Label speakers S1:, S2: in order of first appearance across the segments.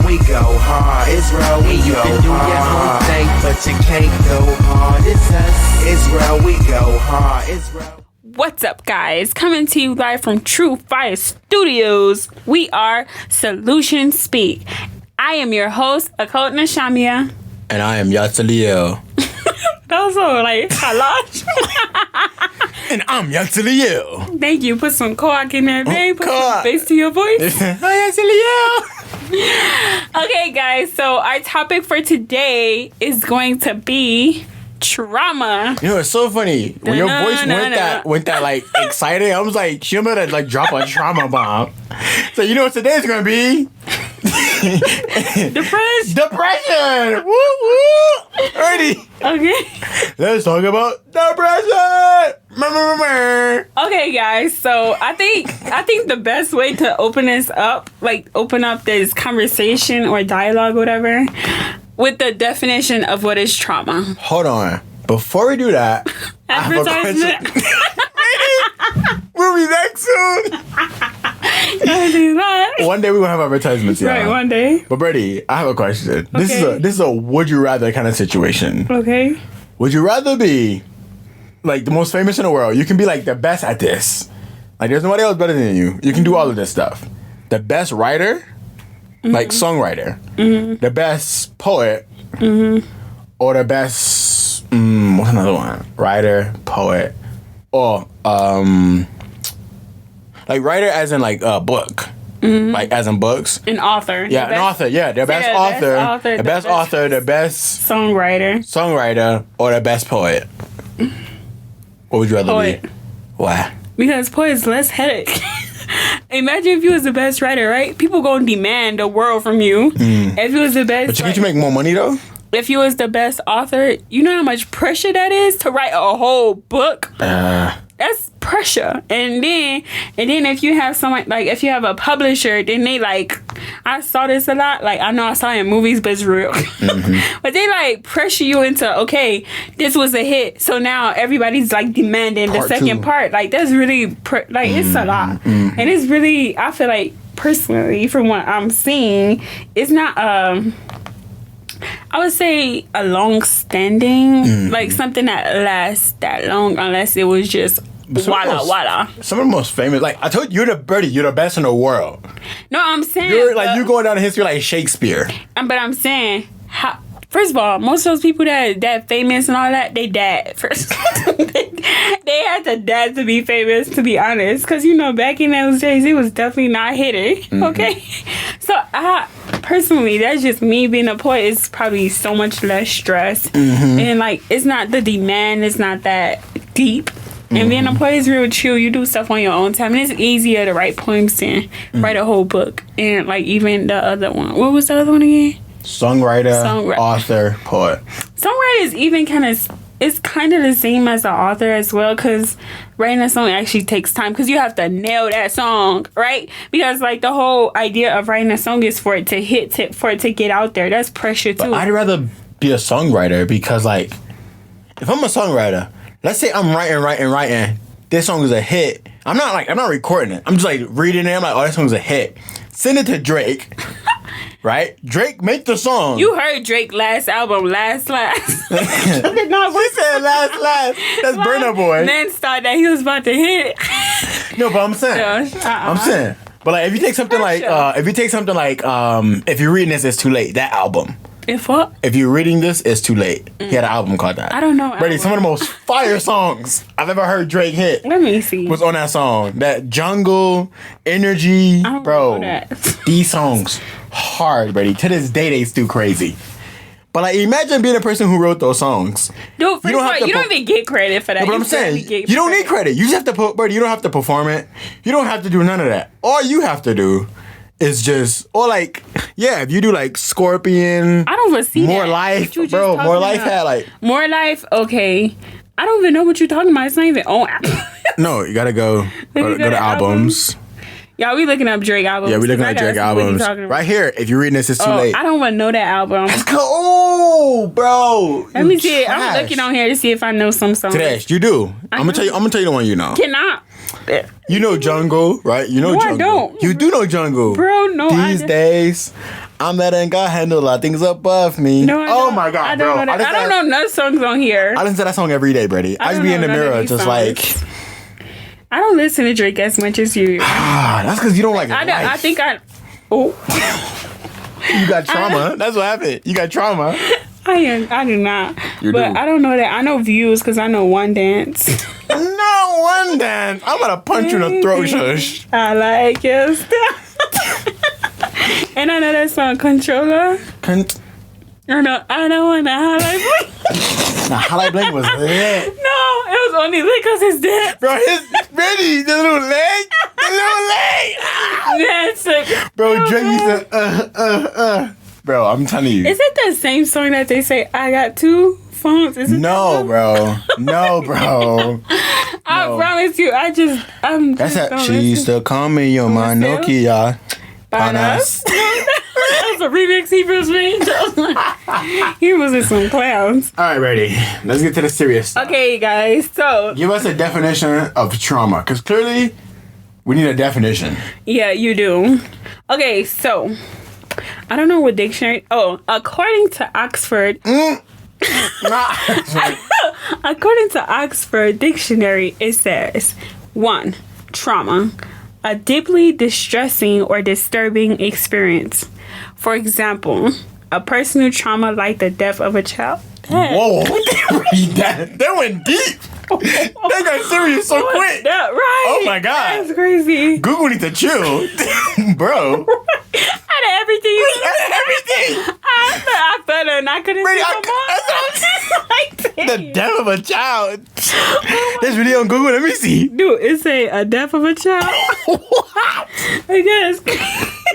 S1: we go hard. Israel, we go hard. You can do your own thing, but you can't go hard. It's us. Israel, we go hard. Israel.
S2: What's up, guys? Coming to you live from True Fire Studios. We are Solution Speak. I am your host, Occult Nashamia.
S3: And I am Yatsaliel.
S2: That was so like halash.
S3: And I'm Yatsaliel.
S2: Thank you. Put some cock in there, babe. Put
S3: Cock.
S2: some bass to your voice.
S3: Yatsaliel.
S2: Okay, guys. So our topic for today is going to be trauma.
S3: You know, it's so funny. When your voice went that like excited, I was like, she better like drop a trauma bomb. So you know what today's gonna be? Depression. Woo woo. Already.
S2: Okay.
S3: Let's talk about depression.
S2: Okay, guys. So I think the best way to open this up, like open up this conversation or dialogue, whatever, with the definition of what is trauma.
S3: Hold on. Before we do that, I have a
S2: Advertisement.
S3: question. We'll be back soon. One day we will have advertisements, yeah.
S2: Right, one day.
S3: But Brady, I have a question.
S2: Okay.
S3: This is a would you rather kind of situation.
S2: Okay.
S3: Would you rather be like the most famous in the world? You can be like the best at this. Like there's nobody else better than you. You can do all of this stuff. The best writer, like songwriter, the best poet, or the best what's another one? Writer, poet, or like writer as in like a book. Like as in books.
S2: An author.
S3: Yeah, an author. Yeah, the best author. The best author, the best
S2: songwriter,
S3: or the best poet. What would you rather be? Why?
S2: Because poet's less headache. Imagine if you was the best writer, right? People gonna demand the world from you. If you was the best,
S3: But can't you make more money though?
S2: If you was the best author, you know how much pressure that is to write a whole book. That's pressure. And then if you have someone, like if you have a publisher, then they like, I saw this a lot, like I know I saw it in movies, but it's real. But they like pressure you into, okay, this was a hit, so now everybody's like demanding the second part. Like that's really like it's a lot. And it's really, I feel like personally from what I'm seeing, it's not I would say a long-standing, like something that lasts that long, unless it was just walla.
S3: Some of the most famous, like I told you, you're the best in the world.
S2: No, I'm saying
S3: you going down in history like Shakespeare.
S2: But I'm saying, first of all, most of those people that famous and all that, they died first. They had to die to be famous, to be honest, because you know back in those days it was definitely not hitting. Okay, so personally, that's just me being a poet. It's probably so much less stress, and like it's not the demand. It's not that deep. And being a poet is real chill. You do stuff on your own time, and it's easier to write poems than write a whole book. And like even the other one, what was the other one again?
S3: Songwriter, author, poet.
S2: Songwriter is even it's kind of the same as the author as well, because writing a song actually takes time, because you have to nail that song, right? Because like the whole idea of writing a song is for it to hit, for it to get out there. That's pressure too.
S3: But I'd rather be a songwriter, because like if I'm a songwriter, let's say I'm writing, this song is a hit. I'm not recording it. I'm just like reading it. I'm like, oh, that song's a hit. Send it to Drake. Right? Drake, make the song.
S2: You heard Drake last album, last.
S3: She said last. That's Burna Boy.
S2: Then start that he was about to hit.
S3: No, but I'm saying. But like, if you take something like, if you're reading this, it's too late. That album.
S2: If what?
S3: If you're reading this, it's too late. He had an album called that.
S2: I don't know.
S3: Brady, some of the most fire songs I've ever heard Drake hit.
S2: Let me see.
S3: Was on that song. That Jungle, Energy,
S2: I don't
S3: bro.
S2: know that.
S3: These songs hard, Brady. To this day, they still crazy. But like, imagine being a person who wrote those songs.
S2: Dude, you don't even get credit for that.
S3: No, but I'm saying, you don't need credit. You just have to Brady, you don't have to perform it. You don't have to do none of that. All you have to do is just, or like, yeah, if you do like Scorpion,
S2: I don't foresee
S3: More
S2: that.
S3: Life, bro. More Life had like
S2: More Life. Okay, I don't even know what you're talking about. It's not even on Apple.
S3: No, you gotta go to albums.
S2: Yeah, we looking up Drake albums.
S3: Yeah, we looking up Drake albums. Right here, if you're reading this, it's too late.
S2: I don't want to know that album.
S3: Let's go. Oh, bro.
S2: Let me see it. I'm looking on here to see if I know some songs.
S3: Trash, you do. I'm gonna tell you the one you know.
S2: Cannot.
S3: You know Jungle, right? You know Jungle.
S2: I don't.
S3: You do know Jungle.
S2: Bro, no.
S3: These days, I'm letting God handle a lot of things above me.
S2: No, I
S3: oh
S2: don't.
S3: my God,
S2: I
S3: bro.
S2: don't know that. I don't know none songs on here.
S3: I listen to that song every day, Brady. I just be in the mirror just like...
S2: I don't listen to Drake as much as you.
S3: That's because you don't like life.
S2: I think I... Oh.
S3: You got trauma. That's what happened. You got trauma.
S2: I do not.
S3: You
S2: but
S3: do.
S2: I don't know that. I know Views because I know One Dance.
S3: No one dance. I'm going to punch you in the throat, shush.
S2: I like your stuff. And I know that song, Controller. I don't want to highlight Blink.
S3: Nah, Highlight Blink was lit.
S2: No, it was only lit because it's dead.
S3: Bro, Brady, the little leg.
S2: That's it.
S3: Bro, Drake used to, Bro, I'm telling you.
S2: Is it the same song that they say, I got two phones? Is it
S3: No, bro. No, bro.
S2: I promise you,
S3: That's that. She used to call me your my Nokia. On us.
S2: That was a remix he was made. He was in some clowns.
S3: All right, ready. Let's get to the serious stuff.
S2: Okay, guys. So
S3: Give us a definition of trauma, because clearly we need a definition.
S2: yeah, you do. Okay, so I don't know what dictionary. Oh, according to Oxford. According to Oxford Dictionary, it says 1. Trauma. A deeply distressing or disturbing experience. For example, a personal trauma like the death of a child.
S3: Whoa, that went deep. That got serious so quick.
S2: That right?
S3: Oh my God.
S2: That's crazy.
S3: Google needs to chill. Bro.
S2: Out of everything.
S3: Everything.
S2: I felt it and I couldn't
S3: Brady,
S2: see
S3: the death of a child. This video on Google, let me see.
S2: Dude, it say a death of a child.
S3: What?
S2: I guess.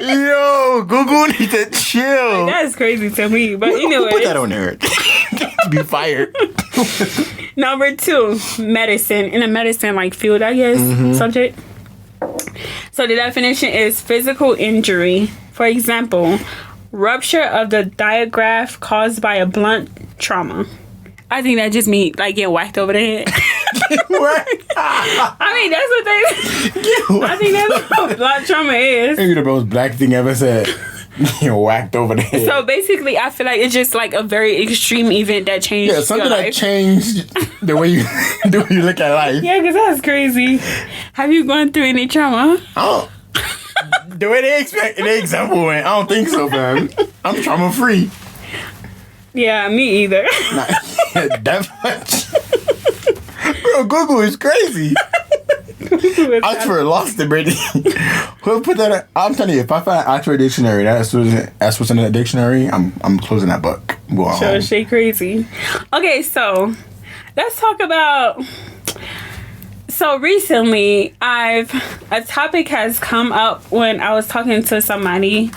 S3: Yo, Google needs to chill.
S2: That's crazy to me. But
S3: Who
S2: anyway.
S3: put that on there? Be fired.
S2: Number 2, medicine. In a medicine like field, I guess, subject. So the definition is physical injury. For example, rupture of the diaphragm caused by a blunt trauma. I think that just means like getting whacked over the head.
S3: What?
S2: I mean, that's what they. I think that's what blunt trauma is.
S3: Maybe the most black thing ever said. You're whacked over the head.
S2: So basically, I feel like it's just like a very extreme event that changed.
S3: Yeah, something
S2: your
S3: that
S2: life.
S3: changed the way you look at life.
S2: Yeah, because that's crazy. Have you gone through any trauma?
S3: Oh, the way the example went, I don't think so, fam. I'm trauma free.
S2: Yeah, me either.
S3: That much. Bro, Google is crazy. Oxford lost it, Brady. Who put that? I'm telling you, if I find Oxford dictionary, that's what's in that dictionary. I'm closing that book.
S2: So she crazy. Okay, so let's talk about. So recently, a topic has come up when I was talking to somebody,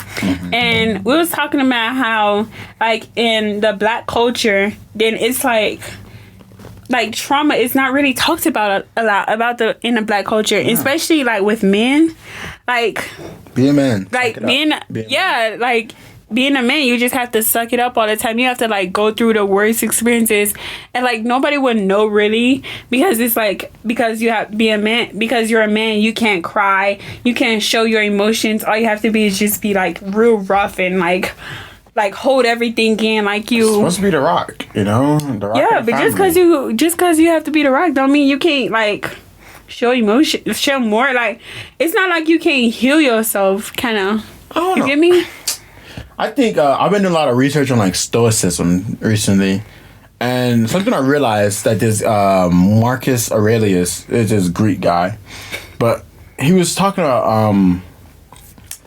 S2: and we was talking about how, like, in the Black culture, then it's like trauma is not really talked about a lot in the Black culture, especially like with men, like
S3: be a man,
S2: like being a man, you just have to suck it up all the time. You have to like go through the worst experiences, and like nobody would know really, because it's like, because you have be a man, because you're a man, you can't cry, you can't show your emotions. All you have to be is just be like real rough and like hold everything in, like you.
S3: It's supposed to be the Rock, you know. The Rock.
S2: Yeah, but just because you have to be the Rock, don't mean you can't like show emotion, show more. Like, it's not like you can't heal yourself, kind of. You get me?
S3: I think I've been doing a lot of research on like Stoicism recently, and something I realized that this Marcus Aurelius is this Greek guy, but he was talking about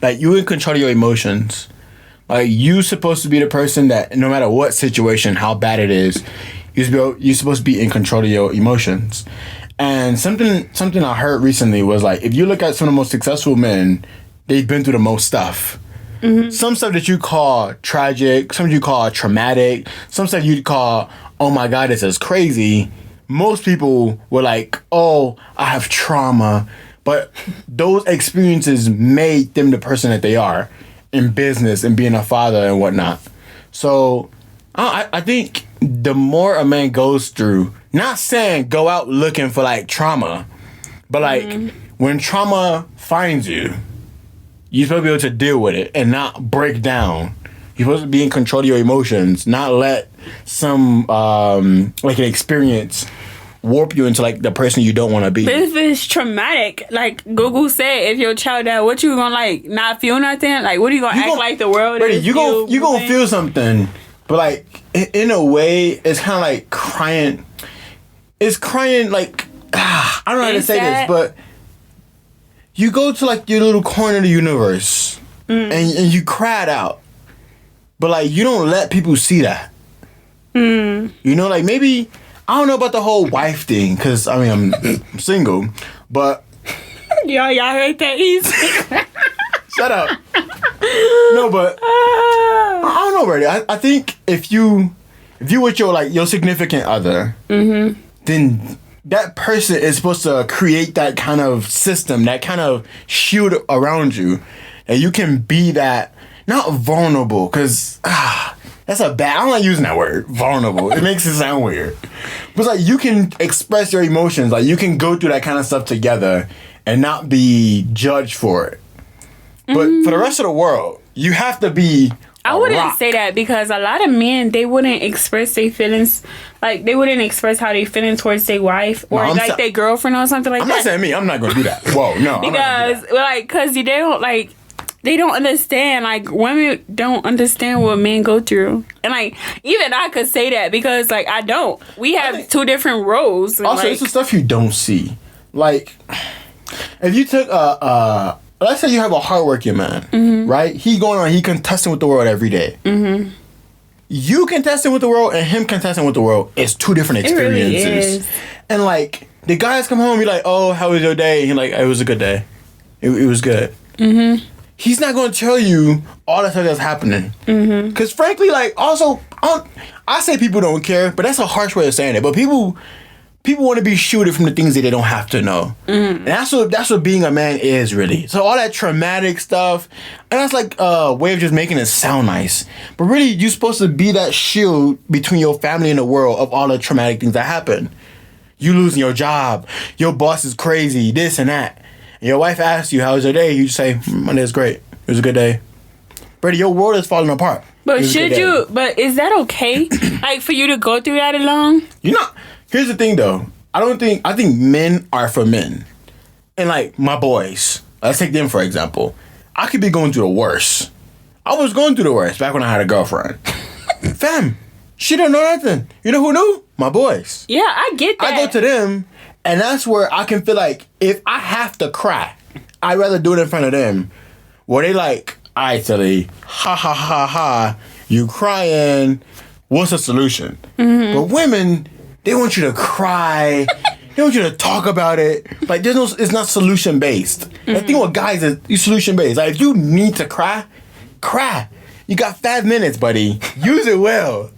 S3: like you in control of your emotions. Like, you supposed to be the person that no matter what situation, how bad it is, you're supposed to be in control of your emotions. And something I heard recently was like, if you look at some of the most successful men, they've been through the most stuff. Mm-hmm. Some stuff that you call tragic, some you call traumatic, some stuff you'd call, oh my God, this is crazy. Most people were like, oh, I have trauma. But those experiences made them the person that they are in business and being a father and whatnot. So I think the more a man goes through, not saying go out looking for like trauma, but like when trauma finds you, You're supposed to be able to deal with it and not break down. You're supposed to be in control of your emotions, not let some like an experience warp you into like the person you don't want to be.
S2: But if it's traumatic, like Google said, if your child died, what you gonna like not feel nothing? Like what are you gonna act like the world is?
S3: You gonna feel something, but like in a way, it's kind of like crying. It's crying like I don't know how to say this, but you go to like your little corner of the universe and you cry it out, but like you don't let people see that. You know, like maybe. I don't know about the whole wife thing, because, I mean, I'm single, but...
S2: Y'all heard that easy.
S3: Shut up. No, but... I don't know, Brady. I think if you with your significant other, then that person is supposed to create that kind of system, that kind of shield around you, and you can be that, not vulnerable, because... That's a bad... I'm not using that word, vulnerable. It makes it sound weird. But it's like you can express your emotions. Like you can go through that kind of stuff together and not be judged for it. But for the rest of the world, you have to be
S2: I wouldn't say that because a lot of men, they wouldn't express their feelings. Like, they wouldn't express how they feeling towards their wife or, their girlfriend or something like that.
S3: I'm not saying me. I'm not going to do that. Whoa, no.
S2: Because they don't, like... They don't understand, like, women don't understand what men go through. And, like, even I could say that because, like, I don't. We have two different roles.
S3: Also,
S2: like,
S3: it's the stuff you don't see. Like, if you took let's say you have a hardworking man, right? He going on, he contesting with the world every day. You contesting with the world and him contesting with the world is two different experiences.
S2: It really is.
S3: And, like, the guys come home and be like, oh, how was your day? And he's like, it was a good day. It was good. He's not going to tell you all the stuff that's happening. Because frankly, like, also, I say people don't care, but that's a harsh way of saying it. But people want to be shielded from the things that they don't have to know. And that's what being a man is, really. So all that traumatic stuff, and that's like a way of just making it sound nice. But really, you're supposed to be that shield between your family and the world of all the traumatic things that happen. You losing your job, your boss is crazy, this and that. Your wife asks you, how was your day? You just say, my day was great. It was a good day. Brady, your world is falling apart.
S2: But but is that okay? Like, for you to go through that alone?
S3: Here's the thing, though. I think men are for men. And, like, my boys, let's take them, for example. I could be going through the worst. I was going through the worst back when I had a girlfriend. Fam, she don't know nothing. You know who knew? My boys.
S2: Yeah, I get that.
S3: I go to them. And that's where I can feel like if I have to cry, I'd rather do it in front of them. Where they like, all right, Tilly, ha ha ha ha, you crying, what's the solution? But women, they want you to cry, they want you to talk about it. Like, it's not solution based. The thing with guys is you solution based. Like, if you need to cry. You got 5 minutes, buddy. Use it well.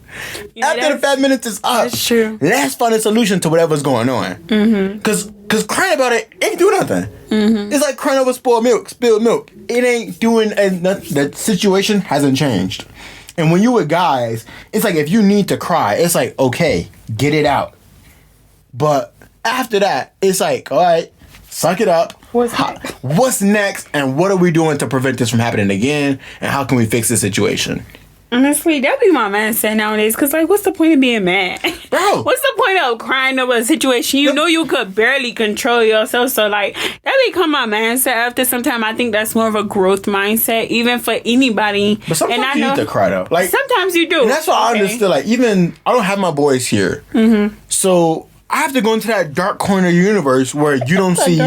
S3: After the 5 minutes is up,
S2: that's true.
S3: Let's find a solution to whatever's going on. Cause crying about it ain't do nothing. It's like crying over spilled milk. It ain't doing the situation hasn't changed. And when you with guys, it's like if you need to cry, it's like, okay, get it out. But after that, it's like, all right, suck it up. What's next? And what are we doing to prevent this from happening again? And how can we fix this situation?
S2: Honestly, that'd be my mindset nowadays. Because, like, what's the point of being mad?
S3: Bro.
S2: What's the point of crying over a situation? You know you could barely control yourself. So, like, that become my mindset after some time. I think that's more of a growth mindset, even for anybody.
S3: But sometimes you need to cry, though. Like,
S2: sometimes you do.
S3: And that's what I understood. Like, even, I don't have my boys here. So, I have to go into that dark corner of the universe where you don't see,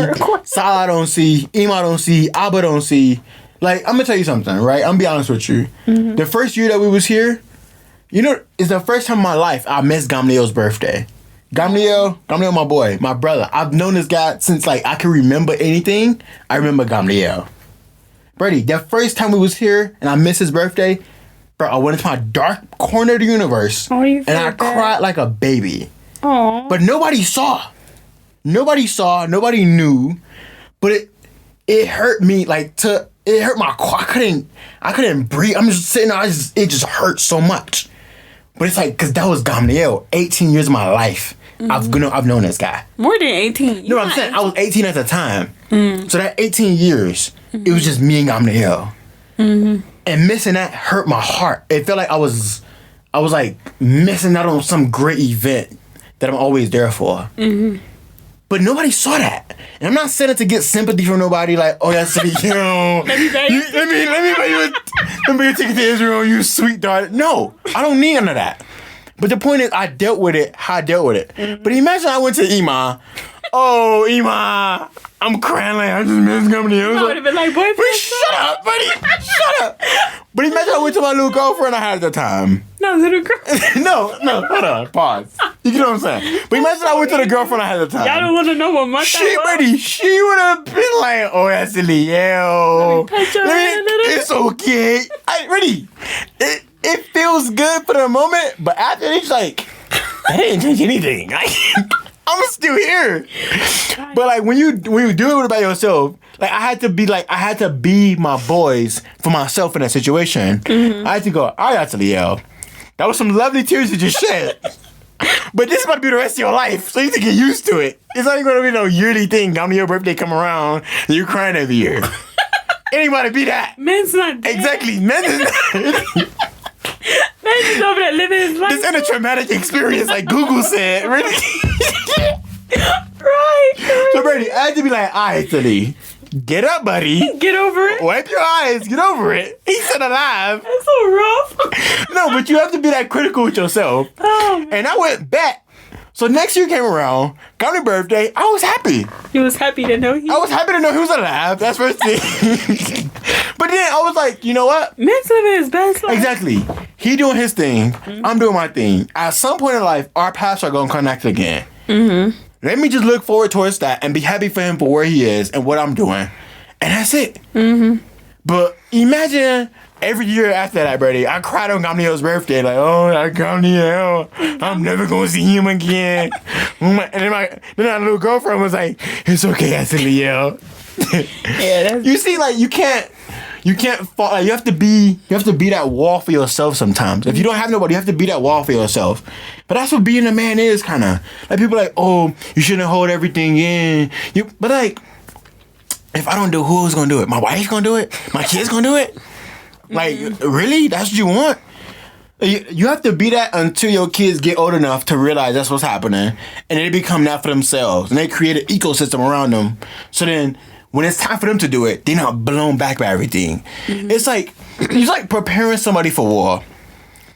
S3: Salah don't see, Ima don't see, Abba don't see. Like, I'm gonna tell you something, right? I'm gonna be honest with you. The first year that we was here, you know, it's the first time in my life I missed Gamliel's birthday. Gamliel, my boy, my brother. I've known this guy since, like, I can remember anything. I remember Gamliel. Brady, that first time we was here and I missed his birthday, bro, I went into my dark corner of the universe and I cried like a baby.
S2: Aww.
S3: But nobody saw. Nobody knew. But it hurt me, like, it hurt my core. I couldn't breathe. I'm just sitting there. It just hurt so much. But it's like, because that was Gamliel. 18 years of my life. I've known this guy.
S2: More than 18.
S3: No, I'm saying I was 18 at the time. So that 18 years, It was just me and Gamaliel. And missing that hurt my heart. It felt like I was like missing out on some great event that I'm always there for. But nobody saw that. And I'm not saying it to get sympathy from nobody like, oh, that's let me buy you a ticket to Israel, you sweet daughter. No, I don't need none of that. But the point is, I dealt with it how I dealt with it. But imagine I went to Ima. Oh, Ima, I'm crying like I just missed company. I
S2: would have been like, boyfriend,
S3: shut up, buddy. Shut up. But imagine I went to my little girlfriend I had at the time.
S2: No, little girl.
S3: no, hold on, pause. You get what I'm saying? But imagine I went to the girlfriend I had at the time.
S2: Y'all don't want to know what month that was?
S3: Buddy, she would have been like, oh, that's Liel. It's okay. Ready. It feels good for the moment, but after it's like, that didn't change anything. I'm still here. But like when you do it by yourself, like I had to be my boys for myself in that situation. I had to go, all right, Liel. That was some lovely tears you just shed. But this is about to be the rest of your life, so you need to get used to it. It's not even going to be no yearly thing. On your birthday come around, and you're crying every year. Anybody be that?
S2: Men's not dead.
S3: Exactly. Men is not.
S2: Man's just over there living his life.
S3: This ain't a traumatic experience like Google said. Really?
S2: Right.
S3: So Brady, I had to be like, all right, Tilly, get up, buddy.
S2: Get over it.
S3: Wipe your eyes. Get over it. He's still alive.
S2: That's so rough.
S3: No, but you have to be that critical with yourself.
S2: Oh, man.
S3: And I went back. So next year came around, got my birthday. I was happy.
S2: You was happy to know
S3: I was happy to know he was alive. That's first thing. But then I was like, you know what?
S2: Men's living his best life.
S3: Exactly. He doing his thing. I'm doing my thing. At some point in life, our paths are going to connect again. Let me just look forward towards that and be happy for him for where he is and what I'm doing. And that's it. But imagine every year after that, Brady, I cried on Gamaliel's birthday. Like, oh, that Gamaliel. I'm never going to see him again. And then my little girlfriend was like, it's okay, I see Liel.
S2: Yeah,
S3: You see, like, you can't fall. Like, you have to be that wall for yourself sometimes. If you don't have nobody, you have to be that wall for yourself. But that's what being a man is, kind of. Like, people are like, oh, you shouldn't hold everything in. But like, if I don't do it, who's gonna do it? My wife's gonna do it? My kid's gonna do it? Like, really? That's what you want? You have to be that until your kids get old enough to realize that's what's happening. And they become that for themselves. And they create an ecosystem around them. So then, when it's time for them to do it, they're not blown back by everything. It's like preparing somebody for war.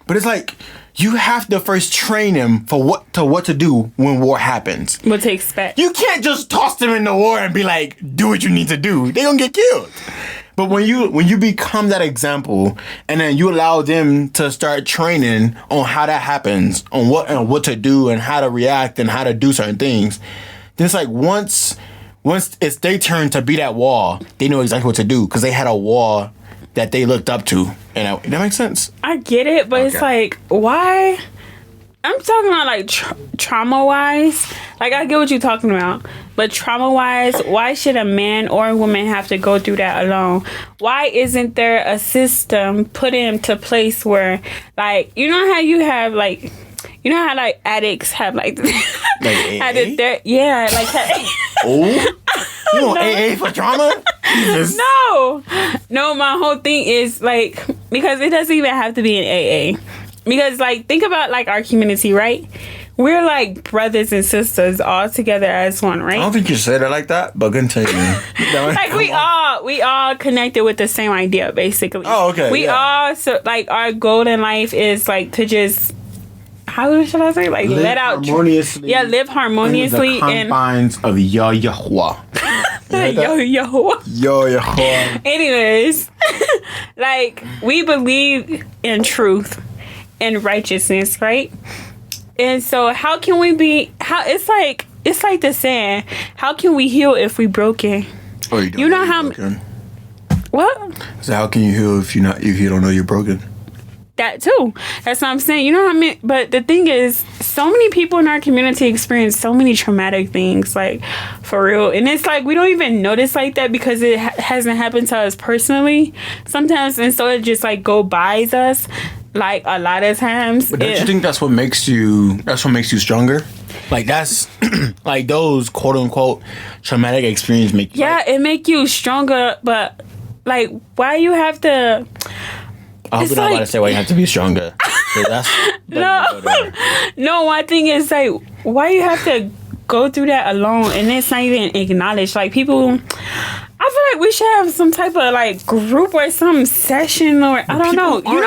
S3: But it's like, you have to first train them for what to do when war happens.
S2: What to expect.
S3: You can't just toss them in the war and be like, do what you need to do. They're gonna get killed. But when you become that example and then you allow them to start training on how that happens, on what to do and how to react and how to do certain things, then it's like once it's their turn to be that wall, they know exactly what to do because they had a wall that they looked up to. And that makes sense?
S2: I get it, but It's like, why? I'm talking about like trauma-wise. Like, I get what you're talking about. But trauma-wise, why should a man or a woman have to go through that alone? Why isn't there a system put into place where, like, you know how you have, like, you know how, like, addicts have, like
S3: AA?
S2: Yeah, like...
S3: Oh? You want AA for trauma? Jesus.
S2: No, my whole thing is, like, because it doesn't even have to be an AA. Because, like, think about, like, our community, right? We're, like, brothers and sisters all together as one, right?
S3: I don't think you said it like that, but continue.
S2: Like, we all connected with the same idea, basically.
S3: Oh, okay.
S2: We all, so, like, our goal in life is, like, to just... How should I say? Like, let out...
S3: harmoniously.
S2: Yeah, live harmoniously.
S3: In the confines of Yahuwah. Yahuwah.
S2: Anyways, like, we believe in truth and righteousness, right? And so how can we be... It's like the saying, how can we heal if we broken?
S3: Oh, you don't
S2: you know how...
S3: broken.
S2: What?
S3: So how can you heal if you don't know you're broken?
S2: That too. That's what I'm saying. You know what I mean? But the thing is, so many people in our community experience so many traumatic things, like, for real. And it's like, we don't even notice like that because it hasn't happened to us personally sometimes. And so it just, like, go by us, like, a lot of times.
S3: But don't you think that's what makes you stronger? Like that's like those quote unquote traumatic experiences make you
S2: it make you stronger, but like why you have to
S3: I hope you're not about to say why you have to be stronger. That's
S2: no, one thing is like why you have to go through that alone and it's not even acknowledged. Like people I feel like we should have some type of like group or some session or I don't know. You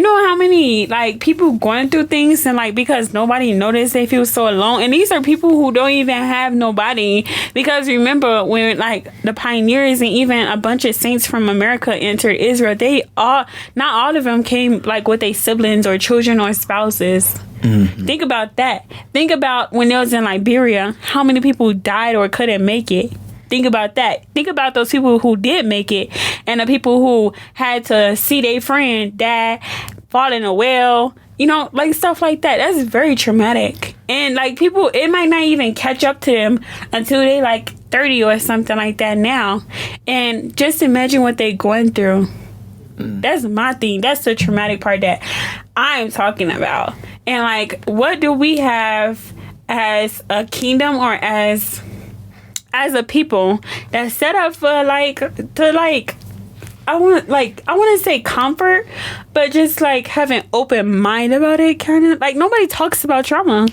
S2: know how many like people going through things and like because nobody noticed they feel so alone. And these are people who don't even have nobody because remember when like the pioneers and even a bunch of saints from America entered Israel, not all of them came like with their siblings or children or spouses. Mm-hmm. Think about that. Think about when they was in Liberia, how many people died or couldn't make it. Think about that. Think about those people who did make it and the people who had to see their friend die, fall in a well, like stuff like that. That's very traumatic. And like people, it might not even catch up to them until they like 30 or something like that now. And just imagine what they're going through. That's my thing. That's the traumatic part that I'm talking about. And like, what do we have as a kingdom or as a people that's set up for I want to say comfort, but just like have an open mind about it, kind of like nobody talks about trauma.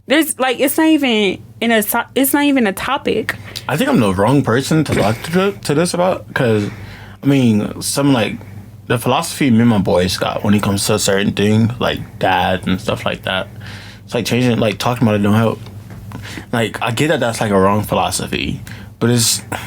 S2: There's like it's not even a topic.
S3: I think I'm the wrong person to talk to this about because I mean some like the philosophy me and my boys got when it comes to certain things like dad and stuff like that. It's like changing, like talking about it don't help. Like I get that that's like a wrong philosophy, but it's kind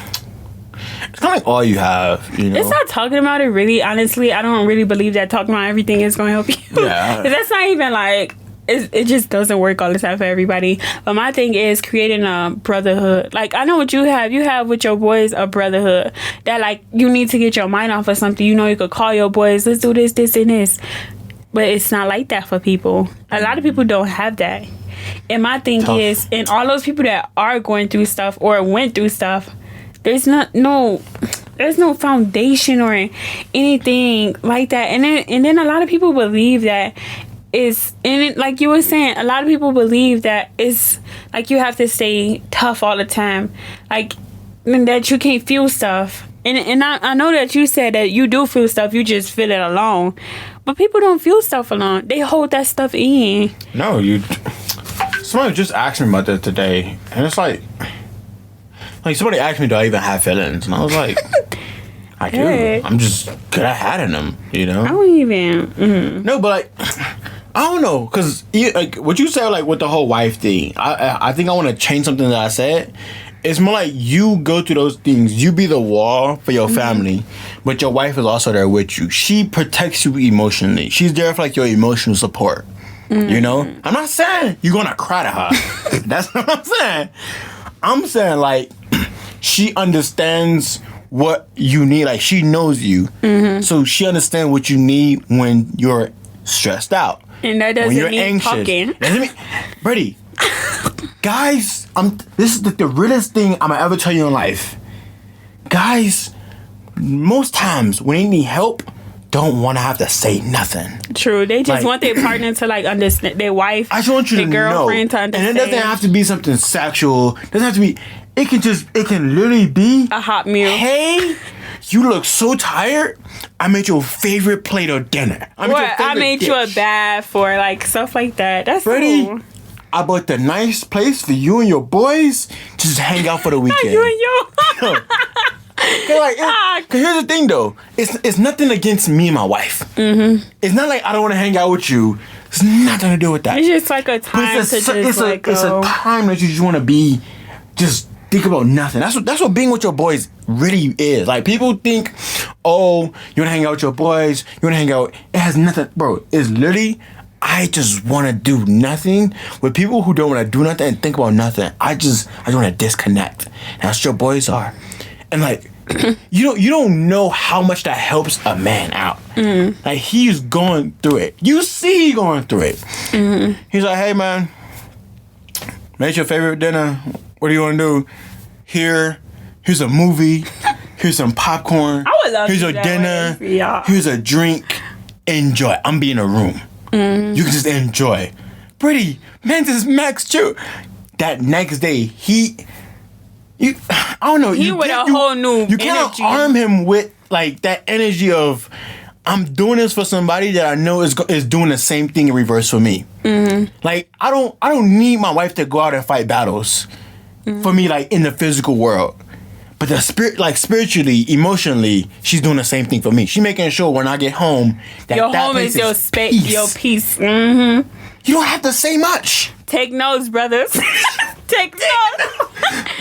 S3: of like all you have,
S2: It's not talking about it really. Honestly, I don't really believe that talking about everything is going to help you.
S3: Yeah,
S2: that's not even like it just doesn't work all the time for everybody. But my thing is creating a brotherhood. Like I know what you have. You have with your boys a brotherhood that like you need to get your mind off of something. You could call your boys. Let's do this, this, and this. But it's not like that for people. A lot of people don't have that. And my thing is, and all those people that are going through stuff or went through stuff, there's no foundation or anything like that. And then a lot of people believe that like you were saying, a lot of people believe that it's like you have to stay tough all the time, like and that you can't feel stuff. And I know that you said that you do feel stuff, you just feel it alone. But people don't feel stuff alone. They hold that stuff in.
S3: No, somebody just asked me about that today, and it's like somebody asked me, do I even have feelings? And I was like, I do. I'm just good at hiding them,
S2: I don't even.
S3: No, but like, I don't know, because like what you said, like with the whole wife thing, I think I want to change something that I said. It's more like you go through those things. You be the wall for your family, but your wife is also there with you. She protects you emotionally. She's there for like your emotional support. I'm not saying you're gonna cry to her. That's what I'm saying. I'm saying like she understands what you need. Like she knows you, so she understands what you need when you're stressed out.
S2: And that doesn't mean anxious. Talking.
S3: Doesn't mean, Brady. Guys, this is the realest thing I'm gonna ever tell you in life. Guys, most times when they need help, don't want to have to say nothing. True,
S2: they just want their partner to like understand, their wife.
S3: I just want you to
S2: girlfriend
S3: know,
S2: to understand.
S3: And it doesn't have to be something sexual. It doesn't have to be. It can literally be
S2: a hot meal.
S3: Hey, you look so tired. I made your favorite plate of dinner.
S2: I made you a bath or like stuff like that. That's
S3: Freddie,
S2: cool.
S3: I bought the nice place for you and your boys to just hang out for the weekend.
S2: You and your.
S3: Cause here's the thing though, it's nothing against me and my wife. It's not like I don't want to hang out with you. It's nothing to do with that.
S2: It's just like a time
S3: it's a time that you just want to be, just think about nothing. That's what being with your boys really is. Like people think, oh, you want to hang out with your boys, you want to hang out. It has nothing, bro. It's literally, I just want to do nothing with people who don't want to do nothing and think about nothing. I just want to disconnect. That's what your boys are. And like, you don't know how much that helps a man out. Like he's going through it. You see he going through it. He's like, hey man, make your favorite dinner. What do you want to do? Here's a movie. Here's some popcorn.
S2: I would love
S3: here's your dinner. Here's a drink. Enjoy. I'm being in a room. You can just enjoy. Pretty, man, this is Max too. That next day, I don't know.
S2: He with a whole new
S3: You can't
S2: energy.
S3: arm him with like that energy of, I'm doing this for somebody that I know is doing the same thing in reverse for me. Mm-hmm. Like I don't need my wife to go out and fight battles for me, like in the physical world. But the spirit, like spiritually, emotionally, she's doing the same thing for me. She's making sure when I get home that
S2: Your
S3: that
S2: home
S3: place
S2: is your space, your peace. Mm-hmm.
S3: You don't have to say much.
S2: Take notes, brothers. Take notes.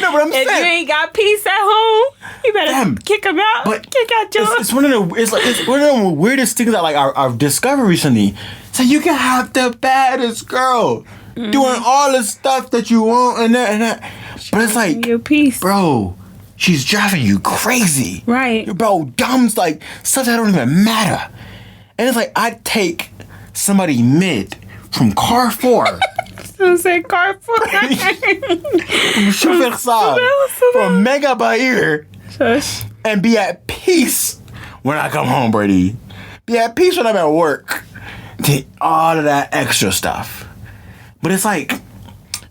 S3: No, but I'm
S2: If
S3: saying,
S2: you ain't got peace at home, you better
S3: Damn.
S2: kick him out.
S3: But
S2: Kick out your.
S3: it's one of the it's one of the weirdest things that like I've discovered recently. So you can have the baddest girl doing all the stuff that you want and that, but it's like,
S2: your peace,
S3: bro, she's driving you crazy,
S2: right?
S3: Bro, dumb's like stuff that don't even matter, and it's like I take somebody mid from Carrefour.
S2: Don't say Carrefour.
S3: From Mega Bahir
S2: Shush.
S3: and be at peace when I come home, Brady. Be at peace when I'm at work. Take all of that extra stuff. But it's like,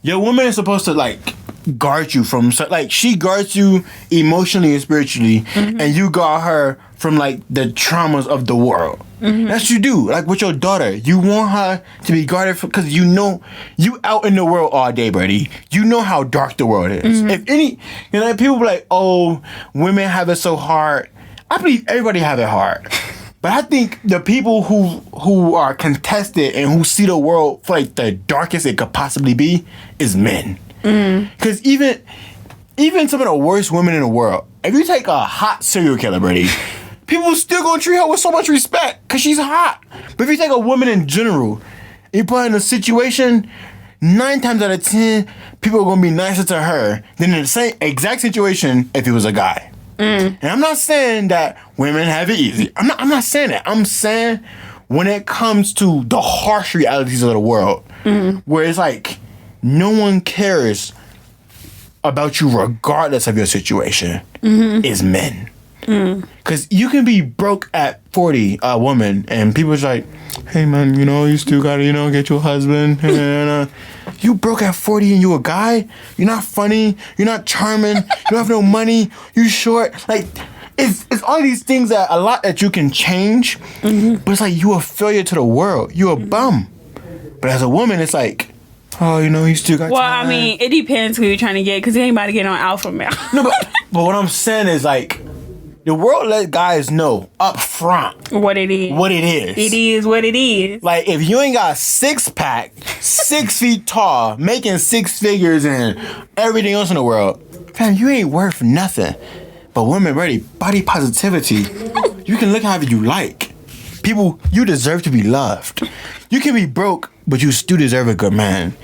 S3: your woman is supposed to like guard you from, like she guards you emotionally and spiritually, and you guard her from like the traumas of the world. That's what you do. Like with your daughter, you want her to be guarded because you know you out in the world all day, Brady. You know how dark the world is. If any, people be like, oh, women have it so hard. I believe everybody have it hard. But I think the people who are contested and who see the world for like the darkest it could possibly be is men. Because even some of the worst women in the world, if you take a hot serial killer, Brady, people still gonna treat her with so much respect because she's hot. But if you take a woman in general, you put her in a situation, 9 times out of 10, people are gonna be nicer to her than in the same exact situation if it was a guy. And I'm not saying that women have it easy. I'm not saying that. I'm saying when it comes to the harsh realities of the world, where it's like no one cares about you regardless of your situation, is men. Because you can be broke at 40, a woman, and people's like, hey man, you still gotta, get you a husband. You broke at 40 and you a guy? You're not funny, you're not charming, you don't have no money, you short. Like, it's all these things that a lot that you can change, but it's like you a failure to the world. You a bum. But as a woman, it's like, oh, you still got time.
S2: I mean, it depends who you're trying to get because you ain't about to get on alpha male.
S3: No, but what I'm saying is like, the world let guys know up front
S2: what it is. It is what it is.
S3: Like, if you ain't got a 6-pack, 6 feet tall, making 6 figures and everything else in the world, fam, you ain't worth nothing. But women, ready, body positivity. You can look however you like. People, you deserve to be loved. You can be broke, but you still deserve a good man.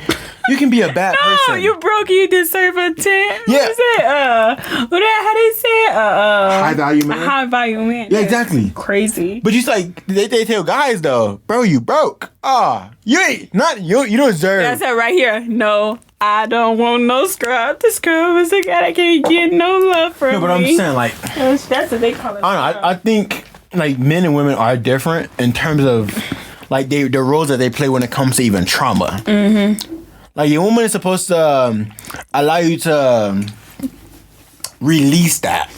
S3: You can be a bad person.
S2: No, you broke, you deserve a 10.
S3: Yeah.
S2: What is it? How they say it?
S3: High value man.
S2: High value man.
S3: Yeah, exactly.
S2: Crazy.
S3: But just like, they tell guys though, bro, you broke. You ain't, not, you don't deserve.
S2: That's it right here. No, I don't want no scrub. The scrub is a guy that can't get no love from me.
S3: No, but I'm saying like,
S2: that's what they call it.
S3: I don't know, I think like men and women are different in terms of like the roles that they play when it comes to even trauma. Like your woman is supposed to allow you to release that,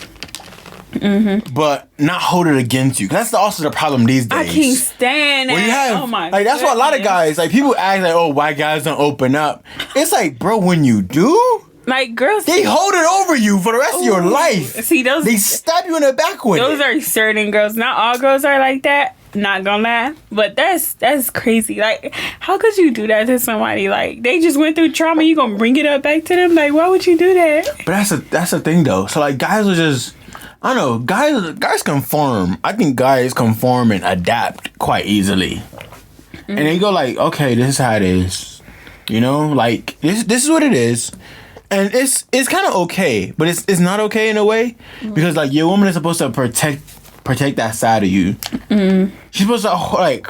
S3: but not hold it against you. That's also the problem these days.
S2: I can't stand it.
S3: Well, you have,
S2: oh my
S3: like that's why a lot of guys, like people act like, oh, why guys don't open up. It's like, bro, when you do,
S2: like girls,
S3: they hold it over you for the rest of your life.
S2: See,
S3: they stab you in the back with
S2: those
S3: it.
S2: are certain girls. Not all girls are like that. Not gonna lie, but that's crazy. Like, how could you do that to somebody? Like, they just went through trauma. You gonna bring it up back to them? Like, why would you do that?
S3: But that's the thing though. So like, guys are just, I don't know. Guys conform. I think guys conform and adapt quite easily, and they go like, okay, this is how it is. Like this is what it is. And it's kind of okay, but it's not okay in a way because like your woman is supposed to protect that side of you. She's supposed to like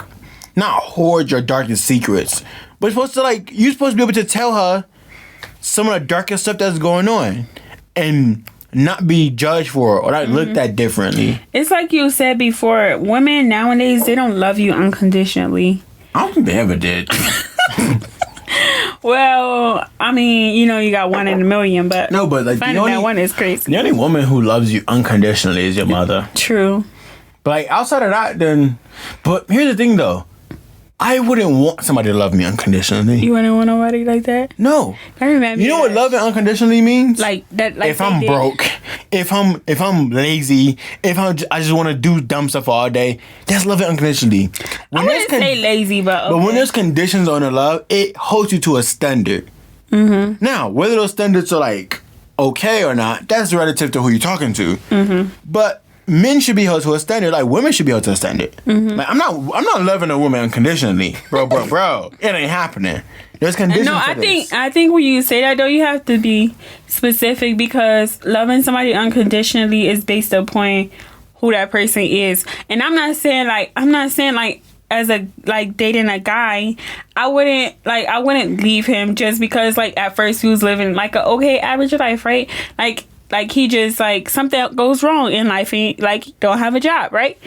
S3: not hoard your darkest secrets, but supposed to like you're supposed to be able to tell her some of the darkest stuff that's going on and not be judged for it or not looked at differently.
S2: It's like you said before, women nowadays, they don't love you unconditionally.
S3: I don't think they ever did.
S2: Well, I mean, you got one in a million, but
S3: No, but like
S2: finding that one is crazy.
S3: the only woman who loves you unconditionally is your mother.
S2: True.
S3: But like outside of that, then. But here's the thing, though. I wouldn't want somebody to love me unconditionally.
S2: You wouldn't want nobody like that?
S3: No.
S2: I remember.
S3: You know what loving unconditionally means?
S2: Like that. Like
S3: if I'm broke, if I'm lazy, I just want to do dumb stuff all day, that's loving unconditionally.
S2: I wouldn't say lazy, but okay.
S3: But when there's conditions on the love, it holds you to a standard. Mm-hmm. Now, whether those standards are like okay or not, that's relative to who you're talking to. Mm-hmm. But men should be held to a standard, like women should be held to a standard. Mm-hmm. Like I'm not loving a woman unconditionally, bro. It ain't happening. There's conditions.
S2: No,
S3: for this.
S2: I think when you say that though, you have to be specific because loving somebody unconditionally is based upon who that person is. And I'm not saying like as a like dating a guy, I wouldn't leave him just because like at first he was living like a okay average life, right? Like he just like something goes wrong in life and like don't have a job, right?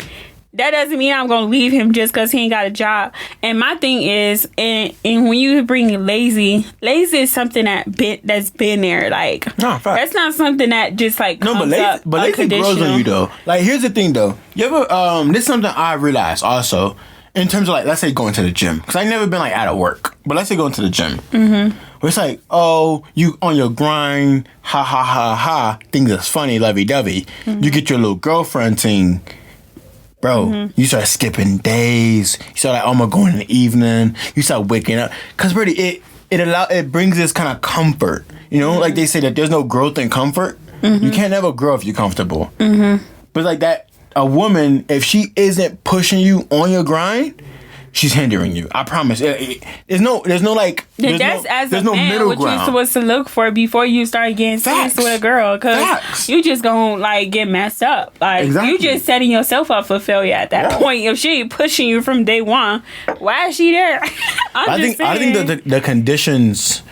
S2: That doesn't mean I'm gonna leave him just because he ain't got a job. And my thing is, and when you bring lazy is something that's been there. Like
S3: no, fact.
S2: That's not something that just like comes
S3: but lazy grows on you though. Like here's the thing though. You ever this is something I realized also in terms of like let's say going to the gym because I've never been like out of work, but let's say going to the gym. Mm-hmm. Where it's like, oh, you on your grind, ha ha ha ha, things that's funny, lovey dovey. Mm-hmm. You get your little girlfriend thing. Bro, mm-hmm. You start skipping days. You start like, oh, I'm gonna go in the evening. You start waking up. Because really, it brings this kind of comfort. You know, mm-hmm. Like they say that there's no growth in comfort. Mm-hmm. You can't never grow if you're comfortable. Mm-hmm. But like that, a woman, if she isn't pushing you on your grind, she's hindering you. I promise. There's no like. There's no middle
S2: what
S3: ground.
S2: You're supposed to look for before you start getting serious with a girl, because you just gonna like get messed up. Like you just setting yourself up for failure at that point. If she ain't pushing you from day one, why is she there? I think
S3: the conditions,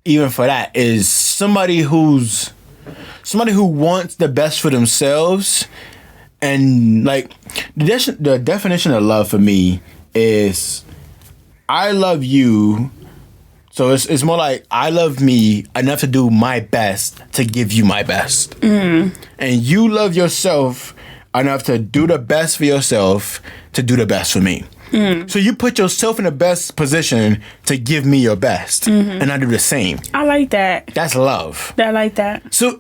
S3: even for that, is somebody who wants the best for themselves, and like the definition of love for me is I love you, so it's more like I love me enough to do my best to give you my best, and you love yourself enough to do the best for yourself to do the best for me. So you put yourself in the best position to give me your best, and I do the same.
S2: I like that.
S3: That's love.
S2: I like that.
S3: So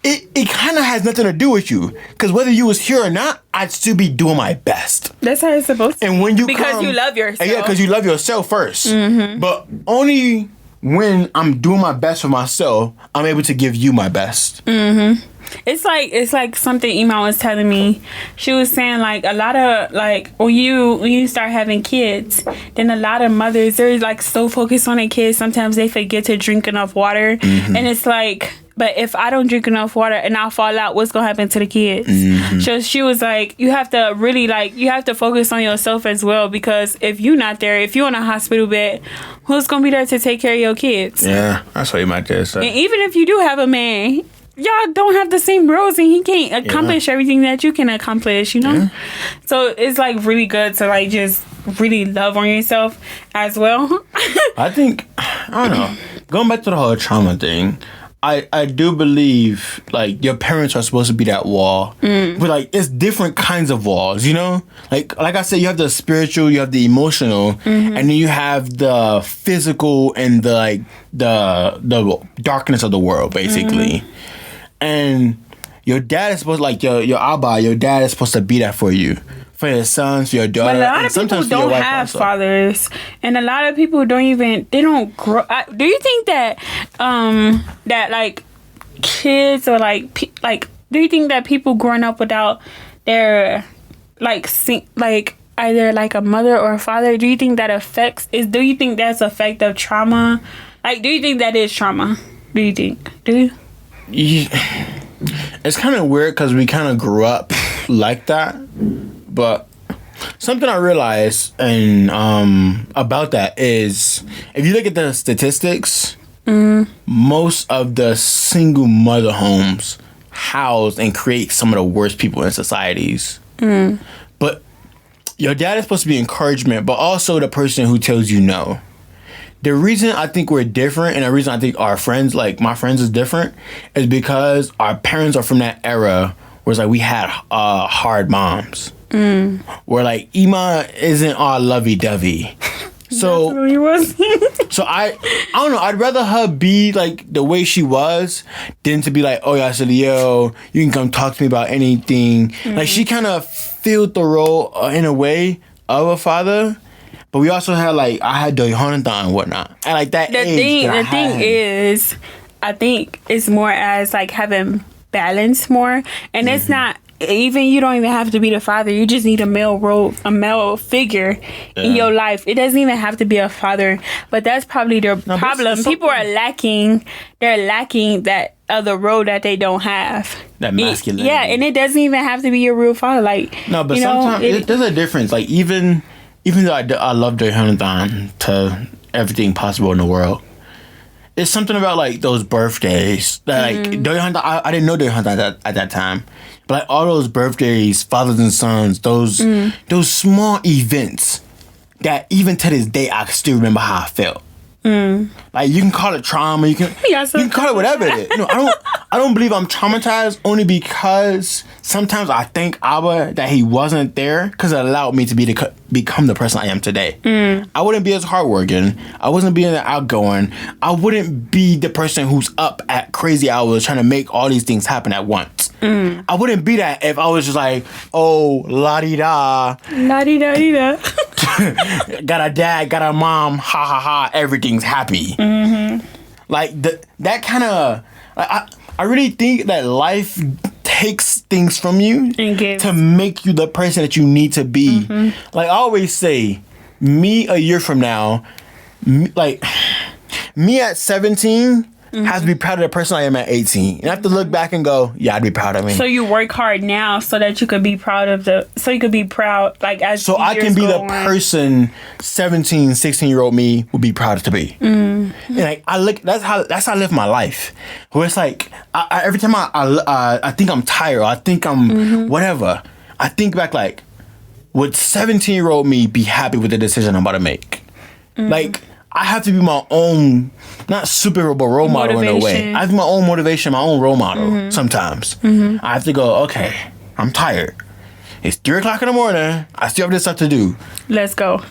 S3: it kind of has nothing to do with you, because whether you was here or not, I'd still be doing my best.
S2: That's how it's supposed to.
S3: And when you
S2: because you love yourself.
S3: Yeah, because you love yourself first. Mm-hmm. But only when I'm doing my best for myself, I'm able to give you my best. Mm-hmm.
S2: It's like something Ima was telling me. She was saying like a lot of like when you start having kids, then a lot of mothers, they're like so focused on their kids, sometimes they forget to drink enough water. Mm-hmm. And it's like, but if I don't drink enough water and I fall out, what's gonna happen to the kids? Mm-hmm. So she was like, you have to really like, you have to focus on yourself as well, because if you're not there, if you're in a hospital bed, who's gonna be there to take care of your kids?
S3: Yeah, that's what you might do. So.
S2: And even if you do have a man, y'all don't have the same roles and he can't accomplish everything that you can accomplish, you know? Yeah. So it's like really good to like just really love on yourself as well.
S3: I think, I don't know, going back to the whole trauma thing, I do believe like your parents are supposed to be that wall, but like it's different kinds of walls, you know. Like I said, you have the spiritual, you have the emotional, and then you have the physical and the like the darkness of the world, basically. And your dad is supposed to, like your Abba, your dad is supposed to be that for you. For your sons, for your daughter,
S2: but a lot of people don't have fathers, and a lot of people don't grow. Do you think that that like kids or like do you think that people growing up without their like either like a mother or a father, do you think that do you think that's effect of trauma? Like, do you think that is trauma? Do you?
S3: It's kind of weird because we kind of grew up like that. But something I realized about that is if you look at the statistics, most of the single mother homes house and create some of the worst people in societies. But your dad is supposed to be encouragement, but also the person who tells you no. the reason I think we're different, and the reason I think our friends, like my friends, is different, is because our parents are from that era where it's like we had hard moms. Where like Ima isn't all lovey dovey. So so I don't know. I'd rather her be like the way she was than to be like, oh yeah, Leo, you can come talk to me about anything. Like she kind of filled the role in a way of a father, but we also had like I had the Jonathan and whatnot. And like that.
S2: The thing is, I think it's more as like having balance more, and it's not. Even you don't even have to be the father. You just need a male figure in your life. It doesn't even have to be a father. But that's probably the problem. People are lacking. They're lacking that other role that they don't have.
S3: That masculinity.
S2: Yeah, and it doesn't even have to be your real father. Like
S3: no, but sometimes there's a difference. Like even though I love Jonathan to everything possible in the world. It's something about like those birthdays that like I didn't know Jonathan at that time. But like all those birthdays, fathers and sons, those small events that even to this day I still remember how I felt. Like you can call it trauma, you can call it whatever it is. I don't believe I'm traumatized only because sometimes I thank Abba that he wasn't there because it allowed me to become the person I am today. I wouldn't be as hardworking. I wasn't being outgoing. I wouldn't be the person who's up at crazy hours trying to make all these things happen at once. I wouldn't be that if I was just like, oh, la-di-da.
S2: La-di-da-di-da.
S3: Got a dad, got a mom, ha ha ha, everything's happy. Like that kind of, I really think that life takes things from you to make you the person that you need to be. Like I always say, me a year from now, me at 17 has to be proud of the person I am at 18. And I have to look back and go, yeah, I'd be proud of me.
S2: So you work hard now so that you could be proud like as
S3: so I can be the person 17, 16-year-old me would be proud to be. And like that's how I live my life. Where it's like every time I think I'm tired or I think I'm whatever, I think back like, would 17-year-old me be happy with the decision I'm about to make? Like I have to be my own, not superhero, but role model in a way. I have my own motivation, my own role model sometimes. I have to go, okay, I'm tired. It's 3 o'clock in the morning. I still have this stuff to do.
S2: Let's go.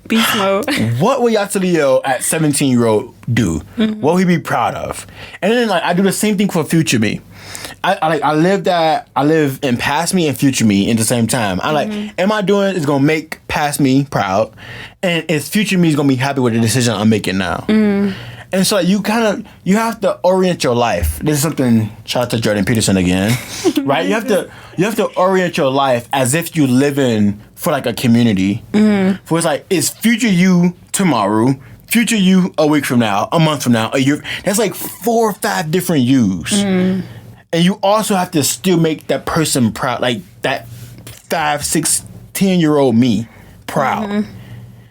S2: Beast mode.
S3: What would Leo at 17-year-old do? What would he be proud of? And then like I do the same thing for future me. I live in past me and future me in the same time. I like, am I doing is gonna make past me proud, and is future me is gonna be happy with the decision I'm making now. And so you have to orient your life. This is something. Shout out to Jordan Peterson again, right? You have to orient your life as if you live in for like a community. For it's like it's future you tomorrow, future you a week from now, a month from now, a year. That's like 4 or 5 different yous. And you also have to still make that person proud, like that 5, 6, 10-year-old me proud.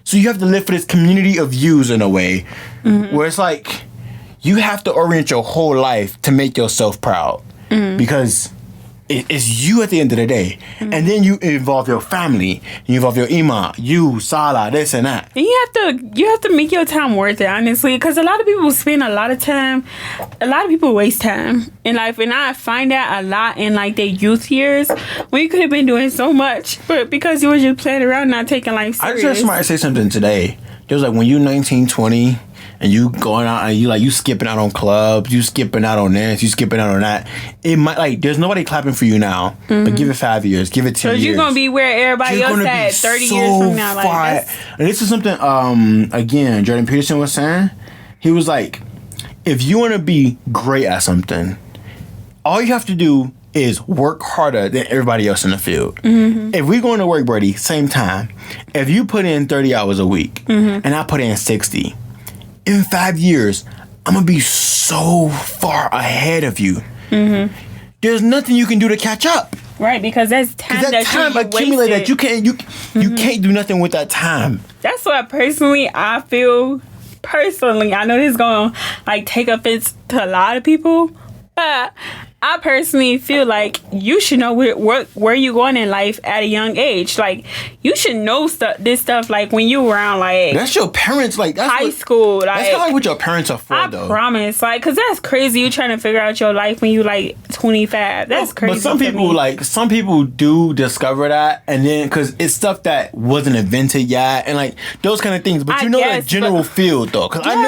S3: So you have to live for this community of yous in a way where it's like you have to orient your whole life to make yourself proud because it's you at the end of the day. And then you involve your family, you involve your Ima, you, Salah, this and that.
S2: And you have to make your time worth it, honestly, because a lot of people spend a lot of people waste time in life, and I find that a lot in like their youth years when you could have been doing so much, but because you were just playing around, not taking life serious.
S3: I just heard somebody say something today. It was like when you 19, 20 and you going out and you skipping out on clubs, you skipping out on this, you skipping out on that. It might like there's nobody clapping for you now, but give it 5 years, give it 10 years.
S2: So you're gonna be where everybody else at 30 years from now. Like
S3: and this is something again Jordan Peterson was saying. He was like, if you want to be great at something, all you have to do is work harder than everybody else in the field. If we're going to work, Brady, same time. If you put in 30 hours a week and I put in 60, in 5 years, I'm going to be so far ahead of you. There's nothing you can do to catch up.
S2: Right, because that's time that time accumulated
S3: that you can't do nothing with that time.
S2: That's what I feel personally. I know this is going to like take offense to a lot of people, but I personally feel like you should know where you're going in life at a young age. Like, you should know this stuff like when you around like
S3: that's your parents. Like that's
S2: high school. Like,
S3: that's not like what your parents are for, though.
S2: I promise. Like, cause that's crazy. You trying to figure out your life when you like 25. That's crazy.
S3: But some people do discover that, and then because it's stuff that wasn't invented yet, and like those kind of things. But the general field though. Cause
S2: I'm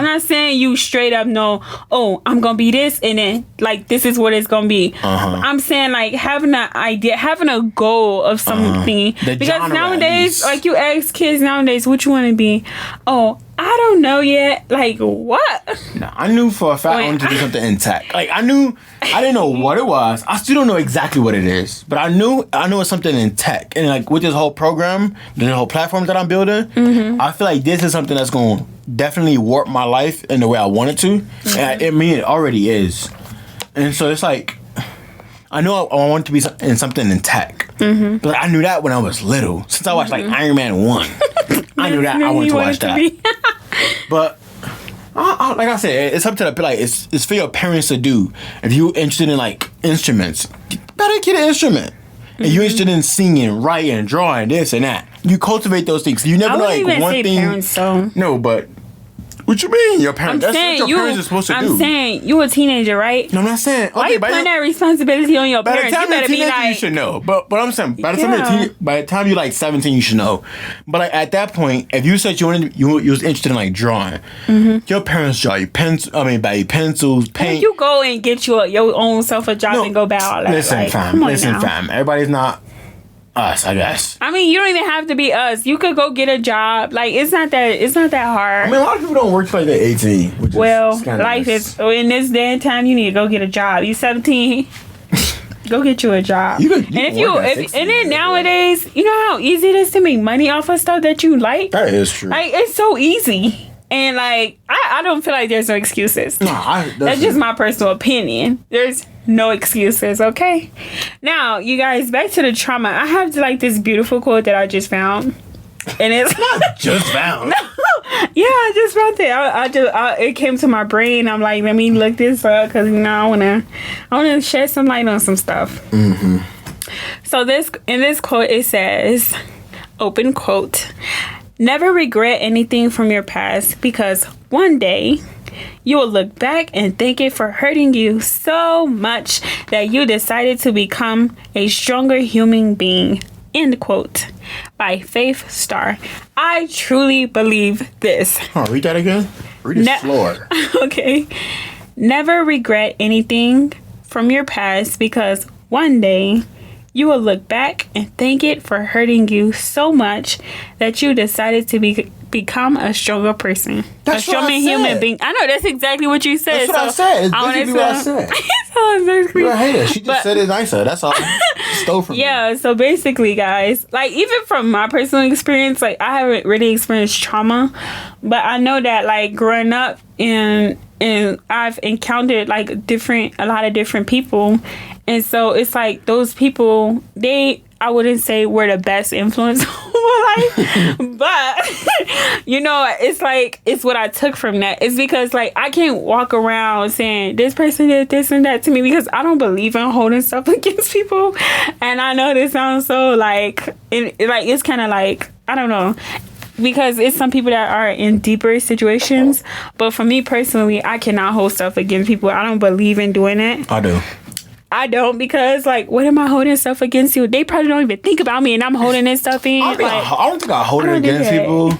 S2: not saying you straight up know. Oh, I'm gonna be this, and then like this is what it's gonna be. I'm saying like having an idea, having a goal of something. Because nowadays, like you ask kids nowadays, what you want to be? Oh, I don't know yet. Like what?
S3: No, I knew for a fact I wanted to do something in tech. Like I didn't know what it was. I still don't know exactly what it is, but I knew it's something in tech. And like with this whole program, the whole platform that I'm building, I feel like this is something that's going to definitely warp my life in the way I want it to. And it already is. And so it's like, I know I want to be in something in tech, but I knew that when I was little. Since I watched like Iron Man 1, I knew that I wanted to watch that. But like I said, it's up to it's for your parents to do. If you're interested in like instruments, you better get an instrument. And you're interested in singing, writing, drawing, this and that. You cultivate those things. You never know like one thing. Parents, so. No, but what you mean? Your parents? That's what your parents are supposed to do.
S2: I'm saying you a teenager, right?
S3: No, I'm not saying.
S2: Why you putting that responsibility on your parents?
S3: By the time you're a teenager, you should know. But I'm saying, by the time you're like 17, you should know. But like at that point, if you said you was interested in like drawing, your parents draw you buy you pencils, paint.
S2: You go and get your own self a job and go buy all that.
S3: Listen, fam. Everybody's not us, I guess.
S2: I mean, you don't even have to be us. You could go get a job. Like it's not that hard.
S3: I mean, a lot of people don't work till like they're 18.
S2: Well, life is in this day and time. You need to go get a job. You 17. Go get you a job. And then nowadays, you know how easy it is to make money off of stuff that you like.
S3: That is true.
S2: Like it's so easy. And like I don't feel like there's no excuses. That's just my personal opinion. There's no excuses, okay? Now, you guys, back to the trauma. I have like this beautiful quote that I just found. And it's
S3: not just found.
S2: No. Yeah, I just found it. It came to my brain. I'm like, let me look this up because I wanna shed some light on some stuff. So in this quote it says, open quote, never regret anything from your past because one day you will look back and thank it for hurting you so much that you decided to become a stronger human being. End quote. By Faith Star. I truly believe this.
S3: Read that again. Read it slower.
S2: Okay. Never regret anything from your past because one day you will look back and thank it for hurting you so much that you decided to become a stronger person.
S3: That's a stronger human being.
S2: I know, that's exactly what you said.
S3: That's what I said. It's basically what I said. You're a hater. She just said it nicer. That's all. Stole from me.
S2: Yeah, so basically, guys, like even from my personal experience, like I haven't really experienced trauma, but I know that like growing up and I've encountered like a lot of different people. And so it's like those people, I wouldn't say were the best influence on my life, but it's like, it's what I took from that. It's because like, I can't walk around saying this person did this and that to me because I don't believe in holding stuff against people. And I know this sounds so like, it's kind of like, I don't know, because it's some people that are in deeper situations. But for me personally, I cannot hold stuff against people. I don't believe in doing it. I don't because, like, what am I holding stuff against you? They probably don't even think about me, and I'm holding this stuff in.
S3: I don't think I hold it against people.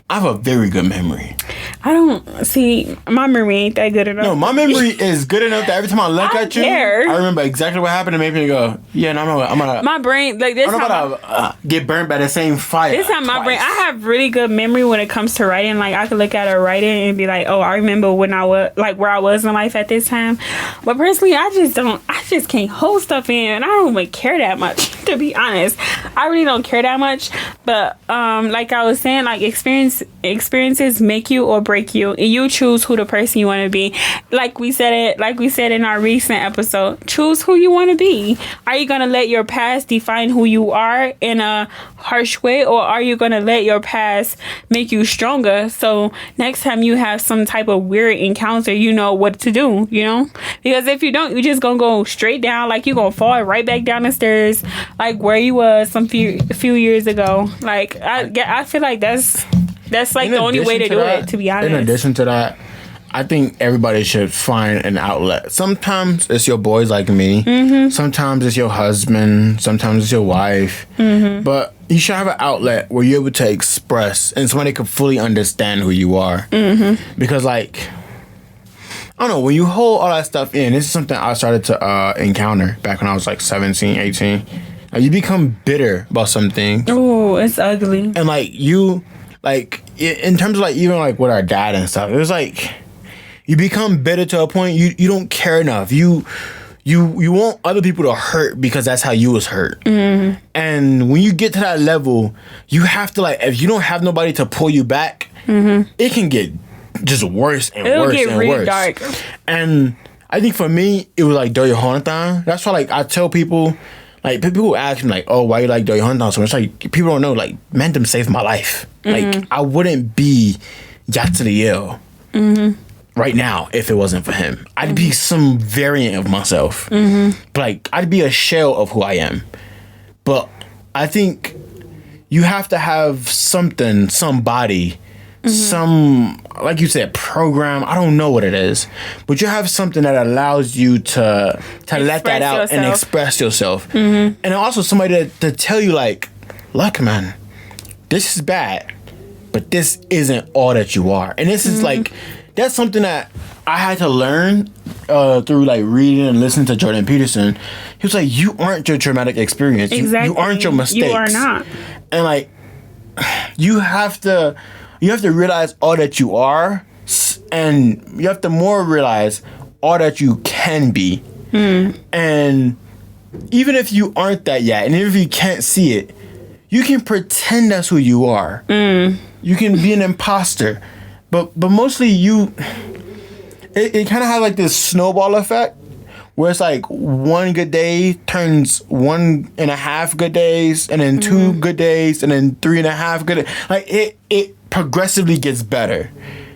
S3: I have a very good memory.
S2: I don't see my memory ain't that good enough.
S3: No, my memory is good enough that every time I look at you, I remember exactly what happened and make me go, yeah, and I'm gonna
S2: my brain like this.
S3: I'm gonna get burned by the same fire.
S2: This time my brain. I have really good memory when it comes to writing. Like I could look at a writing and be like, oh, I remember when I was like where I was in life at this time. But personally, I just can't hold stuff in, and I don't even care that much. To be honest, I really don't care that much. But like I was saying, like experiences make you or break you, and you choose who the person you want to be. Like we said in our recent episode, choose who you want to be. Are you gonna let your past define who you are in a harsh way, or are you gonna let your past make you stronger? So next time you have some type of weird encounter, you know what to do. You know, because if you don't, you're just gonna go straight down. Like you're gonna fall right back down the stairs, like where you was a few years ago. Like I feel like that's like the only way to do it, to be honest.
S3: In addition to that, I think everybody should find an outlet. Sometimes it's your boys like me. Mm-hmm. Sometimes it's your husband. Sometimes it's your wife. Mm-hmm. But you should have an outlet where you're able to express and somebody can fully understand who you are. Mm-hmm. Because like, I don't know, when you hold all that stuff in, this is something I started to encounter back when I was like 17, 18. You become bitter about something.
S2: Oh, it's ugly.
S3: And like you, like in terms of like even like with our dad and stuff, it was like you become bitter to a point you don't care enough. You want other people to hurt because that's how you was hurt. Mm-hmm. And when you get to that level, you have to like, if you don't have nobody to pull you back, mm-hmm. it can get just worse and
S2: It'll
S3: worse
S2: get
S3: and
S2: really
S3: worse.
S2: dark.
S3: And I think for me, it was like Doyo Honathan. That's why like I tell people. Like, people who ask me, like, oh, why you like Doyo Honathan so much? Like, people don't know, like, man, them saved my life. Mm-hmm. Like, I wouldn't be Yatsuriel right now if it wasn't for him. I'd be some variant of myself. Mm-hmm. But, like, I'd be a shell of who I am. But I think you have to have something, somebody, some, like you said, program. I don't know what it is, but you have something that allows you to let that out and express yourself. Mm-hmm. And also somebody to tell you like, look, man, this is bad, but this isn't all that you are. And this is like, that's something that I had to learn through like reading and listening to Jordan Peterson. He was like, you aren't your traumatic experience.
S2: Exactly.
S3: You aren't your mistakes.
S2: You are not.
S3: And like, you have to realize all that you are, and you have to more realize all that you can be. And even if you aren't that yet, and even if you can't see it, you can pretend that's who you are. You can be an imposter, but mostly it kind of has like this snowball effect where it's like one good day turns 1.5 good days, and then 2 good days, and then 3.5 good days. Like it progressively gets better,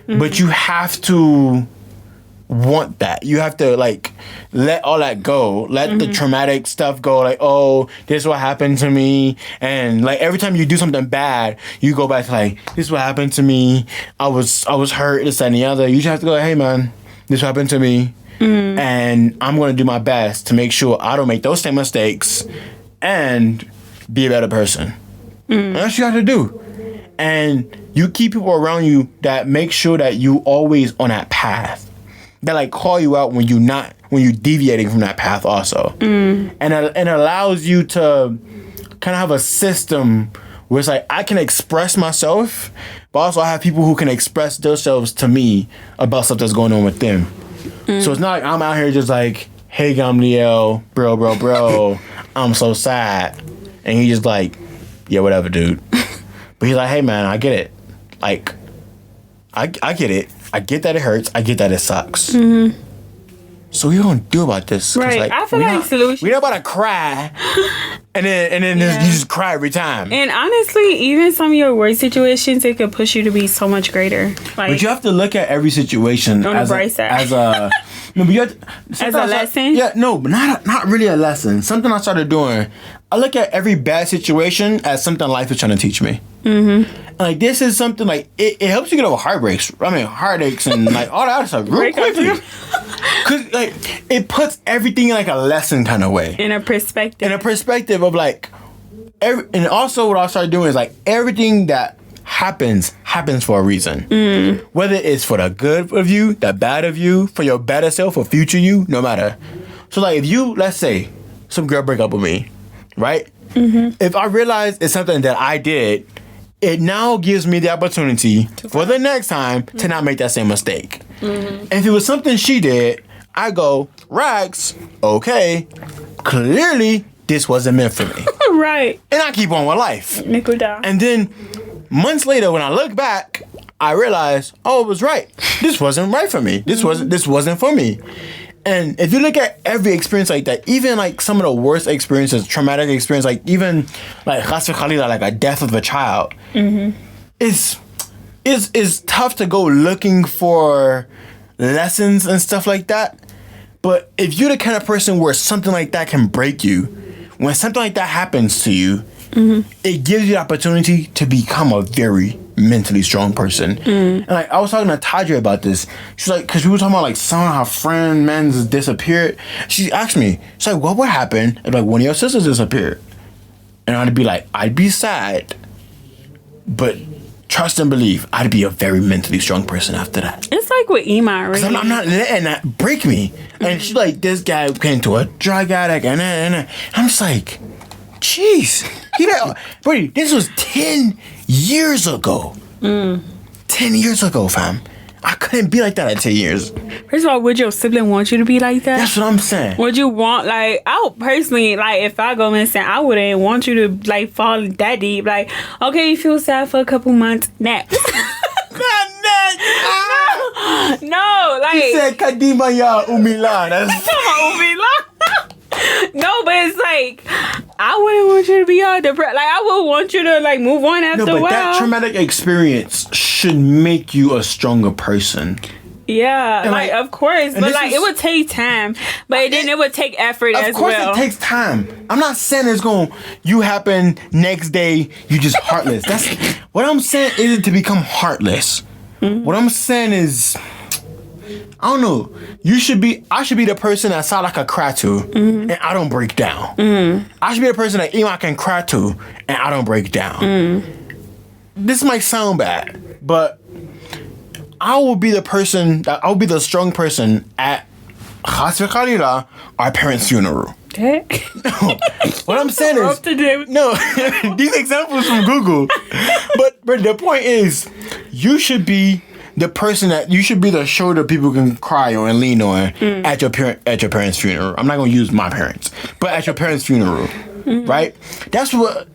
S3: but you have to want that. You have to like let all that go, let the traumatic stuff go. Like, oh, this is what happened to me, and like every time you do something bad, you go back to like, this is what happened to me. I was hurt, this and the other. You just have to go, hey man, this happened to me. And I'm going to do my best to make sure I don't make those same mistakes and be a better person. And that's what you have to do. And you keep people around you that make sure that you always on that path. That like call you out when you're deviating from that path also. And it allows you to kind of have a system where it's like, I can express myself, but also I have people who can express themselves to me about stuff that's going on with them. So it's not like I'm out here just like, hey, Gamliel, bro, I'm so sad. And he's just like, yeah, whatever, dude. But he's like, hey, man, I get it. Like, I get it. I get that it hurts. I get that it sucks. So what are you going to do about this?
S2: Right.
S3: Like,
S2: I feel like solution.
S3: We're not about to cry. And then you just cry every time.
S2: And honestly, even some of your worst situations, it could push you to be so much greater. Like,
S3: but you have to look at every situation
S2: on
S3: as
S2: the bright side.
S3: No, but you have to,
S2: as a lesson?
S3: Yeah, no, but not really a lesson. Something I started doing. I look at every bad situation as something life is trying to teach me. And like, this is something like, it helps you get over heartaches and like all that stuff real quickly. Cause like, it puts everything in like a lesson kind of way.
S2: In a perspective
S3: of like, and also what I started doing is like, everything that happens for a reason. Whether it's for the good of you, the bad of you, for your better self, for future you, no matter. So like, if you, let's say, some girl break up with me, right? If I realize it's something that I did, it now gives me the opportunity for the next time to not make that same mistake. And if it was something she did, I go, Rags, okay, clearly this wasn't meant for me.
S2: Right.
S3: And I keep on with life.
S2: Nickel down.
S3: And then months later, when I look back, I realized, oh, it was right. This wasn't right for me. This wasn't for me. And if you look at every experience like that, even like some of the worst experiences, traumatic experience, like even like like a death of a child, it's tough to go looking for lessons and stuff like that. But if you're the kind of person where something like that can break you, when something like that happens to you, it gives you the opportunity to become a very mentally strong person. And like I was talking to Tadra about this. She's like, because we were talking about like some of her friend men's disappeared. She asked me, she's like, what would happen if like one of your sisters disappeared? And I'd be like, I'd be sad, but trust and believe, I'd be a very mentally strong person after that.
S2: It's like with Iman, right?
S3: I'm not letting that break me. And she's like, this guy came to a drug addict, and I'm just like, jeez. Brady, this was 10 years ago. 10 years ago, fam. I couldn't be like that at 10 years.
S2: First of all, would your sibling want you to be like that?
S3: That's what I'm saying.
S2: Would you want, like, I would personally, like, if I go missing, I wouldn't want you to, like, fall that deep. Like, okay, you feel sad for a couple months. Next. No, like.
S3: He said, Kadima ya umila. That's
S2: No, but it's like, I wouldn't want you to be all depressed. Like, I would want you to, like, move on after a while.
S3: That traumatic experience should make you a stronger person.
S2: Yeah,
S3: And
S2: like, of course. But, like, it would take time. But then it would take effort as well.
S3: Of course it takes time. I'm not saying it's going to happen next day, you just heartless. That's what I'm saying isn't to become heartless. What I'm saying is, I don't know. I should be the person that sound like I cry to, and I don't break down. I should be the person that even I can cry to, and I don't break down. This might sound bad, but I will be the person that I'll be the strong person at Khalila, our parents' funeral. What I'm saying is, no, these examples from Google. But the point is, you should be the person that you should be the shoulder people can cry on and lean on at your parents' funeral. I'm not gonna use my parents, but at your parents' funeral, right? That's what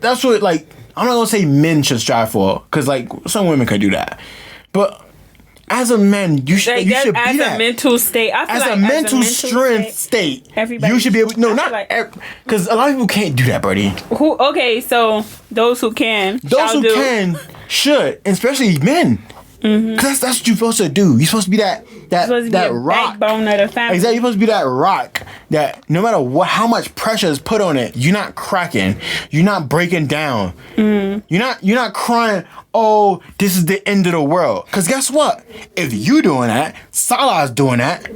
S3: like I'm not gonna say men should strive for, because like some women could do that, but as a man, you should be that.
S2: As a mental state. I feel
S3: as
S2: like
S3: a mental strength state, you should be able. No, not because a lot of people can't do that, buddy.
S2: Okay, so those who can,
S3: can should, especially men. Because that's what you're supposed to do. You're supposed to be that rock.
S2: Backbone of the family.
S3: Exactly. You're supposed to be that rock that no matter how much pressure is put on it, you're not cracking. You're not breaking down. You're not crying, oh, this is the end of the world. Because guess what? If you doing that, Salah's doing that,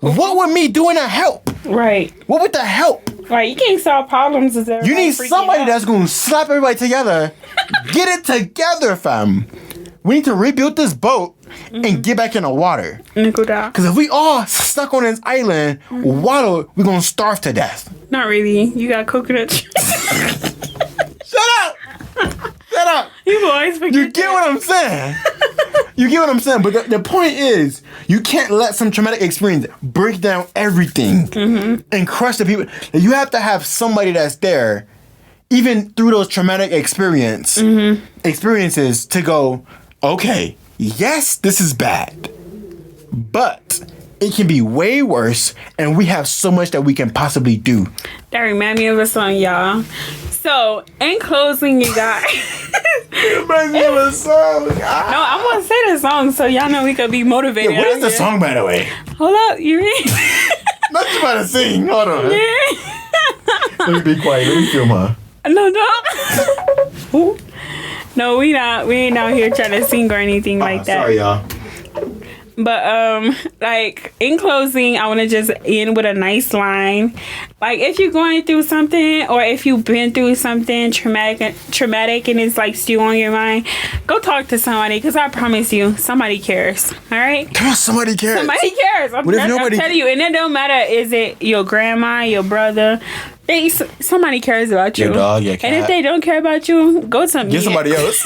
S3: what would me doing that help?
S2: Right.
S3: What would that help?
S2: Right. You can't solve problems as
S3: you need somebody that's going to slap everybody together. Get it together, fam. We need to rebuild this boat and get back in the water. Because if we all stuck on this island, water, we're going to starve to death.
S2: Not really. You got coconut.
S3: Shut up! Shut up!
S2: You always forget.
S3: You get what I'm saying? You get what I'm saying? But the point is, you can't let some traumatic experience break down everything and crush the people. You have to have somebody that's there, even through those traumatic experiences, to go, okay, yes, this is bad, but it can be way worse, and we have so much that we can possibly do.
S2: That reminds me of a song, y'all. So, in closing, you guys.
S3: Reminds me of a song.
S2: No, I'm going to say the song so y'all know we could be motivated.
S3: Yeah, what is the song, by the way?
S2: Hold up, you ready?
S3: Not you about to sing. Hold on.
S2: Yeah.
S3: Let me be quiet. Let me film her.
S2: No. No, we ain't out here trying to sing or anything like that.
S3: Sorry, y'all.
S2: But like in closing, I want to just end with a nice line. Like if you're going through something, or if you've been through something traumatic and it's like still on your mind, go talk to somebody, because I promise you, somebody cares. All right?
S3: Come on, somebody cares.
S2: Somebody cares. I'm telling you, and it don't matter. Is it your grandma, your brother? Somebody cares about you.
S3: Your dog, your cat.
S2: And if they don't care about you, go to
S3: get somebody else.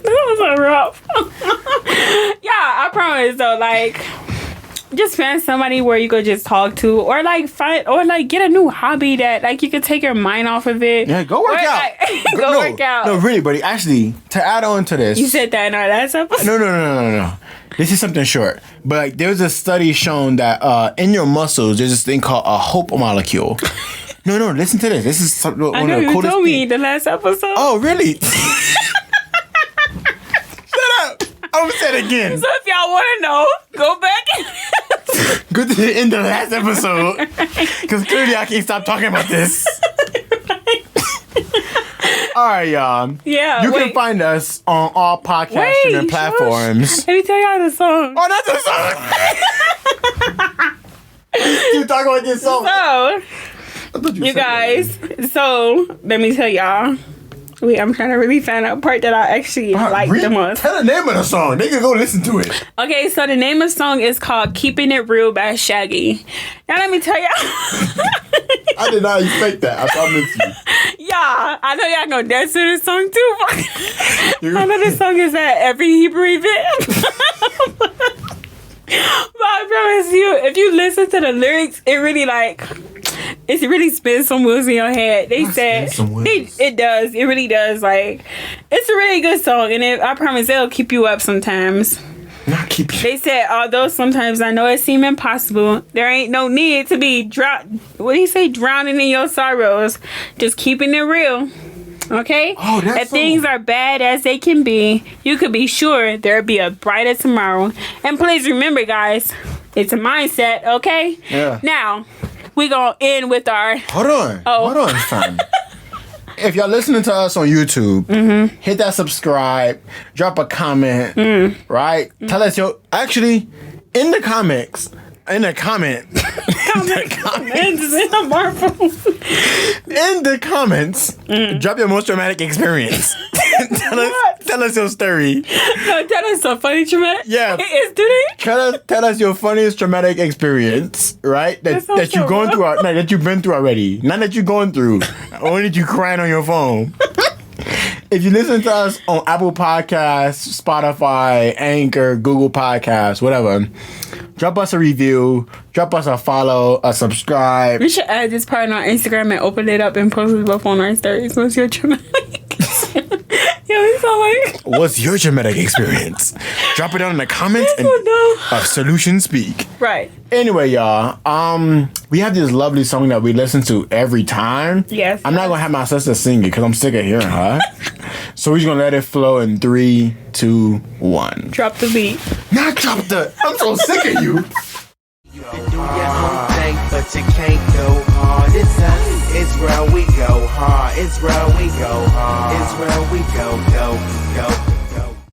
S2: That was so rough. Yeah, I promise though, like just find somebody where you could just talk to, or like get a new hobby that like you could take your mind off of it.
S3: Yeah, go work out.
S2: Work out.
S3: No, really, buddy. Actually, to add on to this,
S2: You said that in our last episode.
S3: No. This is something short, but like there's a study shown that in your muscles there's this thing called a hope molecule. No, listen to this. This is one
S2: I
S3: of
S2: know
S3: the
S2: you
S3: coolest
S2: told me
S3: things.
S2: the last episode.
S3: Oh, really? Shut up. I'm gonna say it again.
S2: So if y'all want to know, go back.
S3: Good to end the last episode, because clearly I can't stop talking about this. All right, y'all.
S2: Yeah,
S3: You can
S2: wait.
S3: find us on all podcast streaming platforms.
S2: Let me tell y'all the song.
S3: Oh, that's the song. You talking about this song?
S2: So, you guys, so let me tell y'all. Wait, I'm trying to really find out part that I actually like the most.
S3: Tell the name of the song. They can go listen to it.
S2: Okay, so the name of the song is called "Keeping It Real" by Shaggy. Now let me tell y'all.
S3: I did not expect that. I promise you.
S2: Y'all, I know y'all gonna dance to this song too. I know this song is at every Hebrew event. But I promise you, if you listen to the lyrics, it really spins some wheels in your head. They said it does. It really does. Like, it's a really good song, and I promise it'll keep you up sometimes.
S3: Not keep you.
S2: They said, although sometimes I know it seems impossible, there ain't no need to be drowning in your sorrows. Just keeping it real. Okay?
S3: Oh, that's
S2: if things are bad as they can be, you could be sure there'll be a brighter tomorrow. And please remember, guys, it's a mindset, okay?
S3: Yeah.
S2: Now, we gonna end with our...
S3: Hold on.
S2: Oh.
S3: Hold on, fam. If y'all listening to us on YouTube, hit that subscribe, drop a comment, right? Tell us actually, in the comments, in the comments, drop your most traumatic experience. tell us your story.
S2: No, tell us a funny traumatic.
S3: Yeah. Tell us your funniest traumatic experience, right? That you've gone through, that you've been through already. Not that you're going through, only that you crying on your phone. If you listen to us on Apple Podcasts, Spotify, Anchor, Google Podcasts, whatever, drop us a review, drop us a follow, a subscribe.
S2: We should add this part on our Instagram and open it up and post it both on our stories. What's your traumatic?
S3: What's your traumatic experience? Drop it down in the comments and Solution Speak.
S2: Right.
S3: Anyway, y'all, we have this lovely song that we listen to every time.
S2: Yes.
S3: I'm not gonna have my sister sing it because I'm sick of hearing her. So we're just gonna let it flow in 3, 2, 1.
S2: Drop the beat.
S3: Not drop the. I'm so sick of you.
S1: You can do your own thing, but you can't go hard. It's us, Israel, we go hard. Israel, we go hard. Israel, we go.